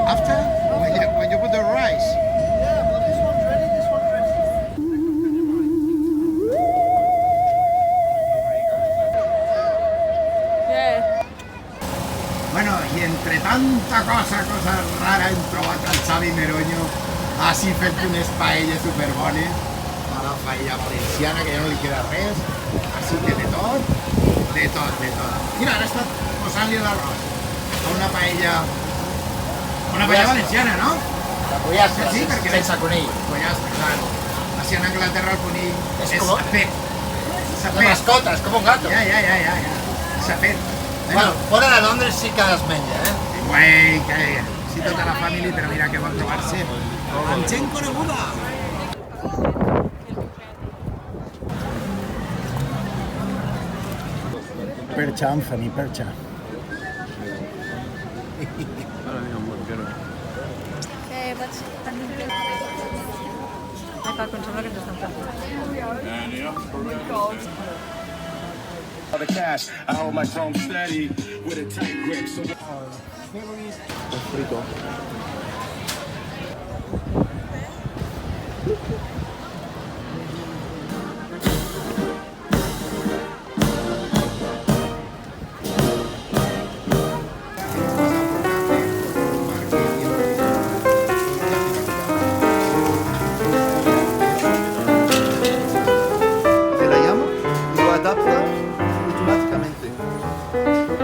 After, when you put the rice. Bueno, i entre tanta cosa rara hem trobat el Xavi Meroño així fet unes paelles superbones a la paella valenciana, que ja no li queda res, així que de tot. Mira, ara està posant-li l'arròs a una paella valenciana, no? La pollastre, Sí, perquè sense conill. Pollastre, claro. Així en Anglaterra el conill És és com- sapet. La mascota, és com un gato. Ja. Sapet. Bueno, fora de Londres sí que es menja, eh? Güey, que sí tota la família, però mira que vol trobar-se amb gent coneguda. Perxa, Anthony, perxa. The cash, I hold my chrome steady with a tight grip. So Frito. Se la llamo y lo adapta automáticamente.